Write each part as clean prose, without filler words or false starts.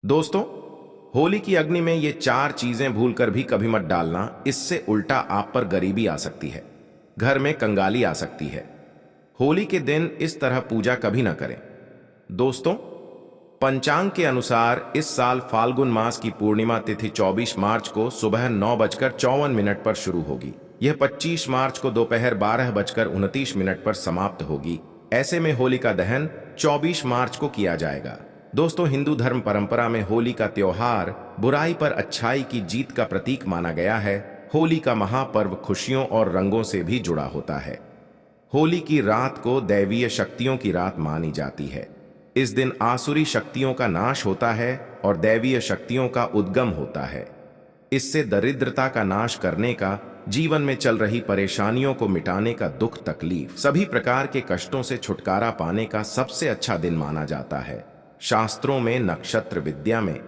दोस्तों, होली की अग्नि में ये चार चीजें भूलकर भी कभी मत डालना। इससे उल्टा आप पर गरीबी आ सकती है, घर में कंगाली आ सकती है। होली के दिन इस तरह पूजा कभी ना करें। दोस्तों, पंचांग के अनुसार इस साल फाल्गुन मास की पूर्णिमा तिथि 24 मार्च को सुबह 9:54 पर शुरू होगी। यह 25 मार्च को दोपहर 12:29 पर समाप्त होगी। ऐसे में होली का दहन 24 मार्च को किया जाएगा। दोस्तों, हिंदू धर्म परंपरा में होली का त्योहार बुराई पर अच्छाई की जीत का प्रतीक माना गया है। होली का महापर्व खुशियों और रंगों से भी जुड़ा होता है। होली की रात को दैवीय शक्तियों की रात मानी जाती है। इस दिन आसुरी शक्तियों का नाश होता है और दैवीय शक्तियों का उद्गम होता है। इससे दरिद्रता का नाश करने का, जीवन में चल रही परेशानियों को मिटाने का, दुख तकलीफ सभी प्रकार के कष्टों से छुटकारा पाने का सबसे अच्छा दिन माना जाता है। शास्त्रों में, नक्षत्र विद्या में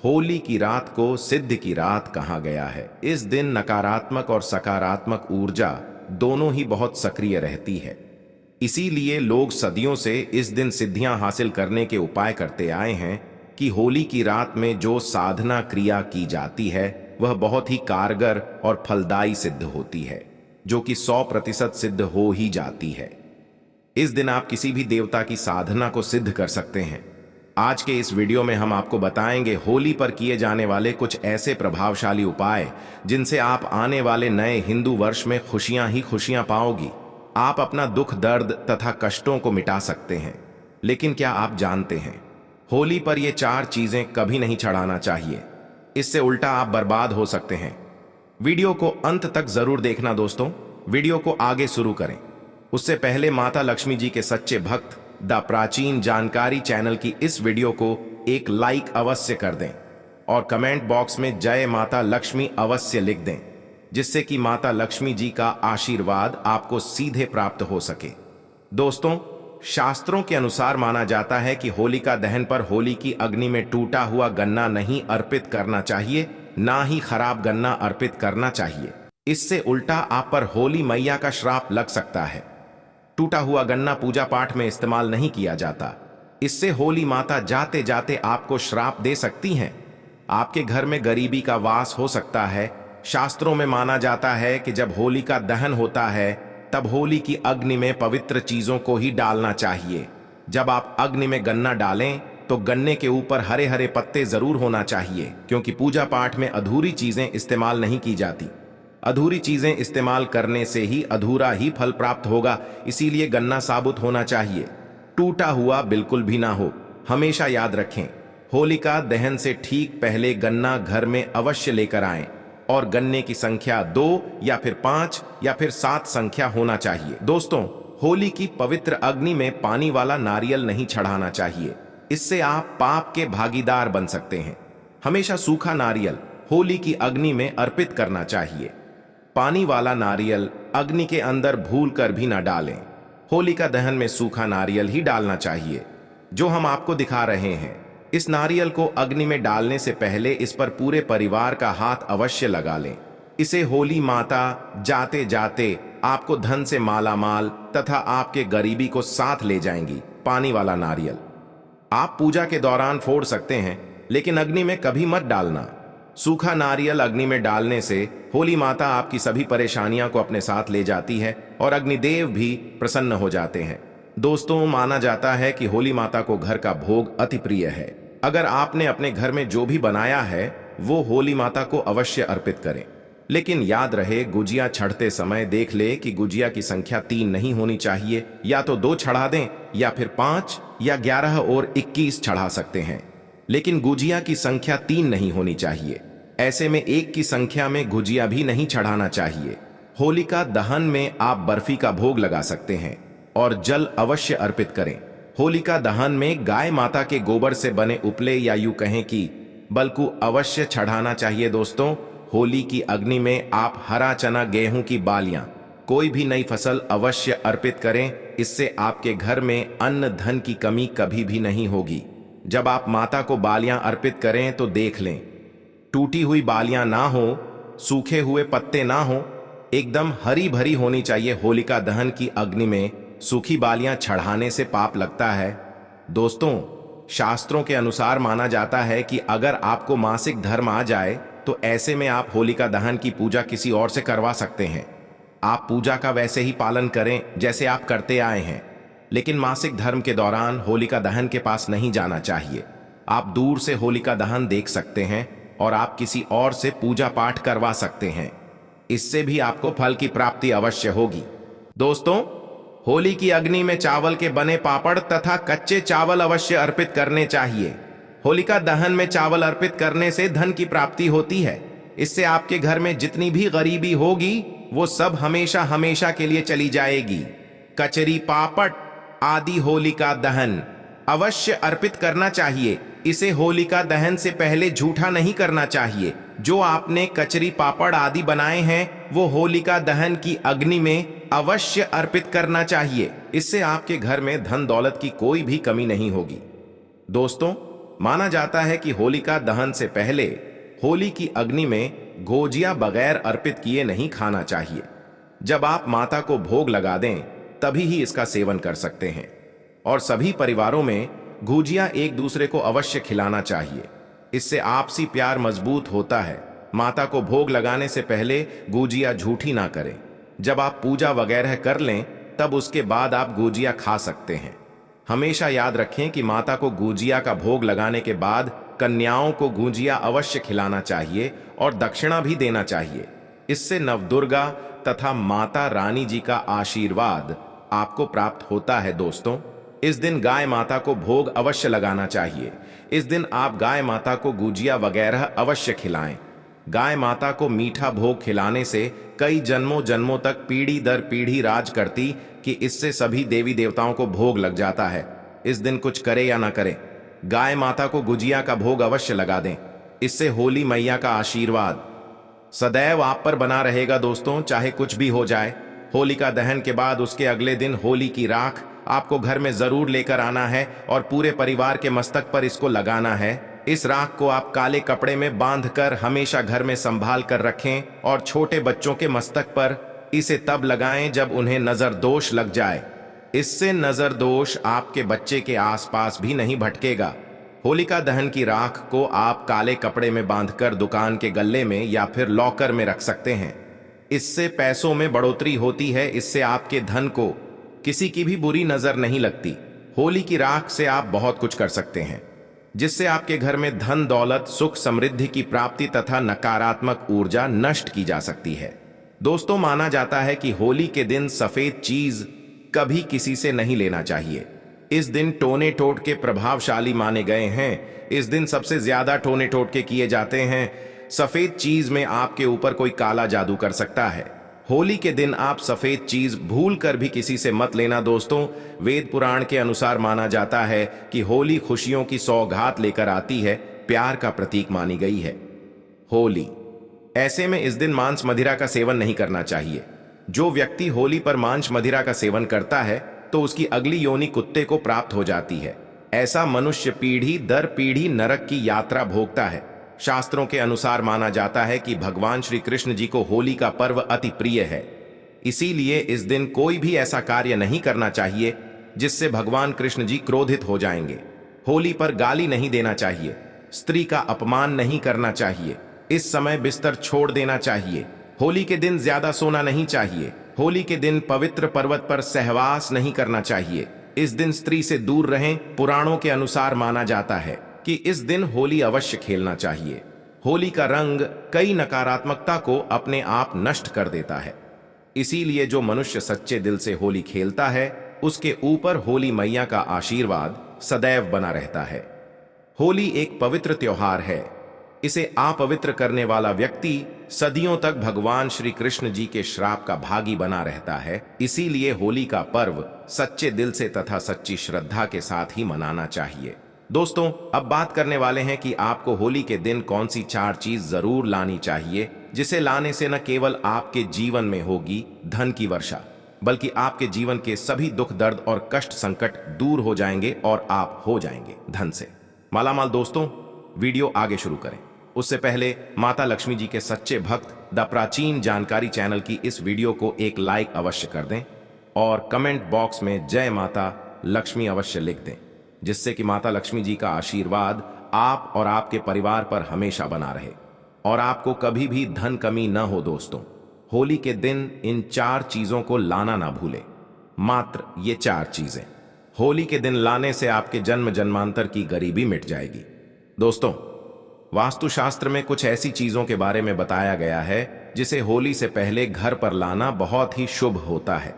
होली की रात को सिद्ध की रात कहा गया है। इस दिन नकारात्मक और सकारात्मक ऊर्जा दोनों ही बहुत सक्रिय रहती है। इसीलिए लोग सदियों से इस दिन सिद्धियां हासिल करने के उपाय करते आए हैं कि होली की रात में जो साधना क्रिया की जाती है वह बहुत ही कारगर और फलदायी सिद्ध होती है, जो कि 100% सिद्ध हो ही जाती है। इस दिन आप किसी भी देवता की साधना को सिद्ध कर सकते हैं। आज के इस वीडियो में हम आपको बताएंगे होली पर किए जाने वाले कुछ ऐसे प्रभावशाली उपाय जिनसे आप आने वाले नए हिंदू वर्ष में खुशियां ही खुशियां पाओगी। आप अपना दुख, दर्द तथा कष्टों को मिटा सकते हैं। लेकिन क्या आप जानते हैं, होली पर ये चार चीजें कभी नहीं चढ़ाना चाहिए। इससे उल्टा आप बर्बाद हो सकते हैं। वीडियो को अंत तक जरूर देखना। दोस्तों, वीडियो को आगे शुरू करें उससे पहले माता लक्ष्मी जी के सच्चे भक्त द प्राचीन जानकारी चैनल की इस वीडियो को एक लाइक अवश्य कर दें और कमेंट बॉक्स में जय माता लक्ष्मी अवश्य लिख दें, जिससे कि माता लक्ष्मी जी का आशीर्वाद आपको सीधे प्राप्त हो सके। दोस्तों, शास्त्रों के अनुसार माना जाता है कि होलिका दहन पर होली की अग्नि में टूटा हुआ गन्ना नहीं अर्पित करना चाहिए, ना ही खराब गन्ना अर्पित करना चाहिए। इससे उल्टा आप पर होली मैया का श्राप लग सकता है। टूटा हुआ गन्ना पूजा पाठ में इस्तेमाल नहीं किया जाता। इससे होली माता जाते जाते आपको श्राप दे सकती हैं। आपके घर में गरीबी का वास हो सकता है। शास्त्रों में माना जाता है कि जब होली का दहन होता है तब होली की अग्नि में पवित्र चीजों को ही डालना चाहिए। जब आप अग्नि में गन्ना डालें तो गन्ने के ऊपर हरे हरे पत्ते जरूर होना चाहिए, क्योंकि पूजा पाठ में अधूरी चीजें इस्तेमाल नहीं की जाती। अधूरी चीजें इस्तेमाल करने से ही अधूरा ही फल प्राप्त होगा। इसीलिए गन्ना साबुत होना चाहिए, टूटा हुआ बिल्कुल भी ना हो। हमेशा याद रखें, होलिका दहन से ठीक पहले गन्ना घर में अवश्य लेकर आएं और गन्ने की संख्या 2 या फिर 5 या फिर 7 संख्या होना चाहिए। दोस्तों, होली की पवित्र अग्नि में पानी वाला नारियल नहीं चढ़ाना चाहिए। इससे आप पाप के भागीदार बन सकते हैं। हमेशा सूखा नारियल होली की अग्नि में अर्पित करना चाहिए। पानी वाला नारियल अग्नि के अंदर भूल कर भी ना डालें। होलिका दहन में सूखा नारियल ही डालना चाहिए, जो हम आपको दिखा रहे हैं। इस नारियल को अग्नि में डालने से पहले इस पर पूरे परिवार का हाथ अवश्य लगा लें। इसे होली माता जाते जाते आपको धन से माला माल तथा आपके गरीबी को साथ ले जाएंगी। पानी वाला नारियल आप पूजा के दौरान फोड़ सकते हैं, लेकिन अग्नि में कभी मत डालना। सूखा नारियल अग्नि में डालने से होली माता आपकी सभी परेशानियों को अपने साथ ले जाती है और अग्निदेव भी प्रसन्न हो जाते हैं। दोस्तों, माना जाता है कि होली माता को घर का भोग अति प्रिय है। अगर आपने अपने घर में जो भी बनाया है वो होली माता को अवश्य अर्पित करें। लेकिन याद रहे, गुजिया चढ़ते समय देख ले कि गुजिया की संख्या 3 नहीं होनी चाहिए। या तो 2 चढ़ा दें या फिर 5 या 11 और 21 चढ़ा सकते हैं, लेकिन गुजिया की संख्या 3 नहीं होनी चाहिए। ऐसे में 1 की संख्या में गुजिया भी नहीं चढ़ाना चाहिए। होलिका दहन में आप बर्फी का भोग लगा सकते हैं और जल अवश्य अर्पित करें। होलिका दहन में गाय माता के गोबर से बने उपले या यूं कहें कि बलकू अवश्य चढ़ाना चाहिए। दोस्तों, होली की अग्नि में आप हरा चना, गेहूं की बालियां, कोई भी नई फसल अवश्य अर्पित करें। इससे आपके घर में अन्न धन की कमी कभी भी नहीं होगी। जब आप माता को बालियां अर्पित करें तो देख लें, टूटी हुई बालियां ना हो, सूखे हुए पत्ते ना हो, एकदम हरी भरी होनी चाहिए। होलिका दहन की अग्नि में सूखी बालियां चढ़ाने से पाप लगता है। दोस्तों, शास्त्रों के अनुसार माना जाता है कि अगर आपको मासिक धर्म आ जाए तो ऐसे में आप होलिका दहन की पूजा किसी और से करवा सकते हैं। आप पूजा का वैसे ही पालन करें जैसे आप करते आए हैं, लेकिन मासिक धर्म के दौरान होलिका दहन के पास नहीं जाना चाहिए। आप दूर से होलिका दहन देख सकते हैं और आप किसी और से पूजा पाठ करवा सकते हैं। इससे भी आपको फल की प्राप्ति अवश्य होगी। दोस्तों, होली की अग्नि में चावल के बने पापड़ तथा कच्चे चावल अवश्य अर्पित करने चाहिए। होलिका दहन में चावल अर्पित करने से धन की प्राप्ति होती है। इससे आपके घर में जितनी भी गरीबी होगी वो सब हमेशा हमेशा के लिए चली जाएगी। कचरी पापड़ आदि होलिका दहन अवश्य अर्पित करना चाहिए। इसे होलिका दहन से पहले झूठा नहीं करना चाहिए। जो आपने कचरी पापड़ आदि बनाए हैं वो होलिका दहन की अग्नि में अवश्य अर्पित करना चाहिए। इससे आपके घर में धन दौलत की कोई भी कमी नहीं होगी। दोस्तों, माना जाता है कि होलिका दहन से पहले होली की अग्नि में गोजिया बगैर अर्पित किए नहीं खाना चाहिए। जब आप माता को भोग लगा दें तभी ही इसका सेवन कर सकते हैं। और सभी परिवारों में गुजिया एक दूसरे को अवश्य खिलाना चाहिए। इससे आपसी प्यार मजबूत होता है। माता को भोग लगाने से पहले गुजिया झूठी ना करें। जब आप पूजा वगैरह कर लें तब उसके बाद आप गुजिया खा सकते हैं। हमेशा याद रखें कि माता को गुजिया का भोग लगाने के बाद कन्याओं को गुजिया अवश्य खिलाना चाहिए और दक्षिणा भी देना चाहिए। इससे नवदुर्गा तथा माता रानी जी का आशीर्वाद आपको प्राप्त होता है। दोस्तों, इस दिन गाय माता को भोग अवश्य लगाना चाहिए। इस दिन आप गाय माता को गुजिया वगैरह अवश्य खिलाएं। गाय माता को मीठा भोग खिलाने से कई जन्मों जन्मों तक पीढ़ी दर पीढ़ी राज करती कि इससे सभी देवी देवताओं को भोग लग जाता है। इस दिन कुछ करे या ना करे, गाय माता को गुजिया का भोग अवश्य लगा दें। इससे होली मैया का आशीर्वाद सदैव आप पर बना रहेगा। दोस्तों, चाहे कुछ भी हो जाए, होलिका दहन के बाद उसके अगले दिन होली की राख आपको घर में जरूर लेकर आना है और पूरे परिवार के मस्तक पर इसको लगाना है। इस राख को आप काले कपड़े में बांधकर हमेशा घर में संभाल कर रखें और छोटे बच्चों के मस्तक पर इसे तब लगाएं जब उन्हें नजर दोष लग जाए। इससे नजर दोष आपके बच्चे के आसपास भी नहीं भटकेगा। होलिका दहन की राख को आप काले कपड़े में बांधकर दुकान के गल्ले में या फिर लॉकर में रख सकते हैं। इससे पैसों में बढ़ोतरी होती है। इससे आपके धन को किसी की भी बुरी नजर नहीं लगती। होली की राख से आप बहुत कुछ कर सकते हैं, जिससे आपके घर में धन दौलत सुख समृद्धि की प्राप्ति तथा नकारात्मक ऊर्जा नष्ट की जा सकती है। दोस्तों, माना जाता है कि होली के दिन सफेद चीज कभी किसी से नहीं लेना चाहिए। इस दिन टोने टोटके प्रभावशाली माने गए हैं। इस दिन सबसे ज्यादा टोने टोटके किए जाते हैं। सफेद चीज में आपके ऊपर कोई काला जादू कर सकता है। होली के दिन आप सफेद चीज भूल कर भी किसी से मत लेना। दोस्तों, वेद पुराण के अनुसार माना जाता है कि होली खुशियों की सौगात लेकर आती है, प्यार का प्रतीक मानी गई है होली। ऐसे में इस दिन मांस मदिरा का सेवन नहीं करना चाहिए। जो व्यक्ति होली पर मांस मदिरा का सेवन करता है तो उसकी अगली योनि कुत्ते को प्राप्त हो जाती है। ऐसा मनुष्य पीढ़ी दर पीढ़ी नरक की यात्रा भोगता है। शास्त्रों के अनुसार माना जाता है कि भगवान श्री कृष्ण जी को होली का पर्व अति प्रिय है। इसीलिए इस दिन कोई भी ऐसा कार्य नहीं करना चाहिए जिससे भगवान कृष्ण जी क्रोधित हो जाएंगे। होली पर गाली नहीं देना चाहिए। स्त्री का अपमान नहीं करना चाहिए। इस समय बिस्तर छोड़ देना चाहिए। होली के दिन ज्यादा सोना नहीं चाहिए। होली के दिन पवित्र पर्वत पर सहवास नहीं करना चाहिए। इस दिन स्त्री से दूर रहें। पुराणों के अनुसार माना जाता है कि इस दिन होली अवश्य खेलना चाहिए। होली का रंग कई नकारात्मकता को अपने आप नष्ट कर देता है। इसीलिए जो मनुष्य सच्चे दिल से होली खेलता है उसके ऊपर होली मैया का आशीर्वाद सदैव बना रहता है। होली एक पवित्र त्योहार है। इसे अपवित्र करने वाला व्यक्ति सदियों तक भगवान श्री कृष्ण जी के श्राप का भागी बना रहता है। इसीलिए होली का पर्व सच्चे दिल से तथा सच्ची श्रद्धा के साथ ही मनाना चाहिए। दोस्तों, अब बात करने वाले हैं कि आपको होली के दिन कौन सी 4 चीज जरूर लानी चाहिए, जिसे लाने से न केवल आपके जीवन में होगी धन की वर्षा, बल्कि आपके जीवन के सभी दुख दर्द और कष्ट संकट दूर हो जाएंगे और आप हो जाएंगे धन से मालामाल। दोस्तों, वीडियो आगे शुरू करें उससे पहले माता लक्ष्मी जी के सच्चे भक्त द प्राचीन जानकारी चैनल की इस वीडियो को एक लाइक अवश्य कर दें और कमेंट बॉक्स में जय माता लक्ष्मी अवश्य लिख दें। जिससे कि माता लक्ष्मी जी का आशीर्वाद आप और आपके परिवार पर हमेशा बना रहे और आपको कभी भी धन कमी न हो। दोस्तों, होली के दिन इन 4 चीजों को लाना ना भूले। मात्र ये 4 चीजें होली के दिन लाने से आपके जन्म जन्मांतर की गरीबी मिट जाएगी। दोस्तों, वास्तुशास्त्र में कुछ ऐसी चीजों के बारे में बताया गया है जिसे होली से पहले घर पर लाना बहुत ही शुभ होता है।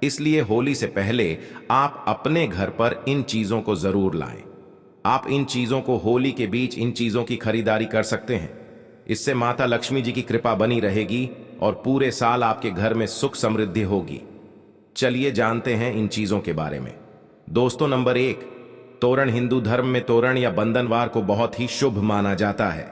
इसलिए होली से पहले आप अपने घर पर इन चीजों को जरूर लाएं। आप इन चीजों को होली के बीच इन चीजों की खरीदारी कर सकते हैं। इससे माता लक्ष्मी जी की कृपा बनी रहेगी और पूरे साल आपके घर में सुख समृद्धि होगी। चलिए जानते हैं इन चीजों के बारे में। दोस्तों, नंबर 1, तोरण। हिंदू धर्म में तोरण या बंधनवार को बहुत ही शुभ माना जाता है।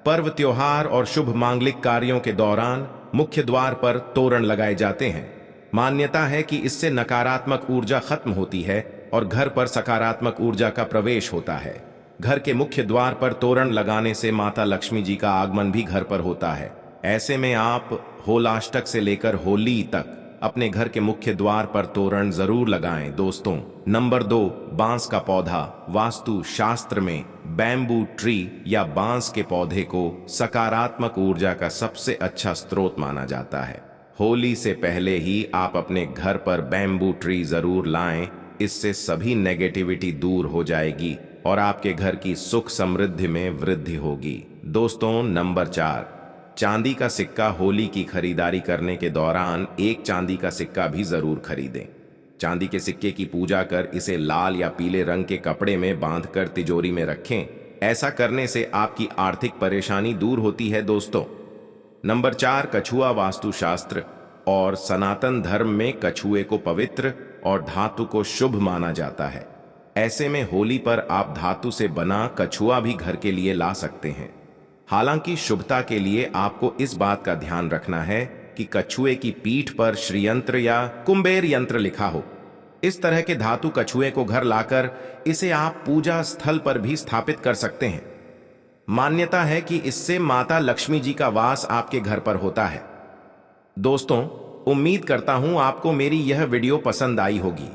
पर्व, त्योहार और शुभ मांगलिक कार्यों के दौरान मुख्य द्वार पर तोरण लगाए जाते हैं। मान्यता है कि इससे नकारात्मक ऊर्जा खत्म होती है और घर पर सकारात्मक ऊर्जा का प्रवेश होता है। घर के मुख्य द्वार पर तोरण लगाने से माता लक्ष्मी जी का आगमन भी घर पर होता है। ऐसे में आप होलाष्टक से लेकर होली तक अपने घर के मुख्य द्वार पर तोरण जरूर लगाएं। दोस्तों, नंबर 2, बांस का पौधा। वास्तु शास्त्र में बैम्बू ट्री या बांस के पौधे को सकारात्मक ऊर्जा का सबसे अच्छा स्रोत माना जाता है। होली से पहले ही आप अपने घर पर बैम्बू ट्री जरूर लाएं। इससे सभी नेगेटिविटी दूर हो जाएगी और आपके घर की सुख समृद्धि में वृद्धि होगी। दोस्तों, नंबर 4, चांदी का सिक्का। होली की खरीदारी करने के दौरान एक चांदी का सिक्का भी जरूर खरीदें। चांदी के सिक्के की पूजा कर इसे लाल या पीले रंग के कपड़े में बांधकर तिजोरी में रखें। ऐसा करने से आपकी आर्थिक परेशानी दूर होती है। दोस्तों, नंबर 4, कछुआ। वास्तुशास्त्र और सनातन धर्म में कछुए को पवित्र और धातु को शुभ माना जाता है। ऐसे में होली पर आप धातु से बना कछुआ भी घर के लिए ला सकते हैं। हालांकि शुभता के लिए आपको इस बात का ध्यान रखना है कि कछुए की पीठ पर श्रीयंत्र या कुंबेर यंत्र लिखा हो। इस तरह के धातु कछुए को घर लाकर इसे आप पूजा स्थल पर भी स्थापित कर सकते हैं। मान्यता है कि इससे माता लक्ष्मी जी का वास आपके घर पर होता है। दोस्तों, उम्मीद करता हूं आपको मेरी यह वीडियो पसंद आई होगी।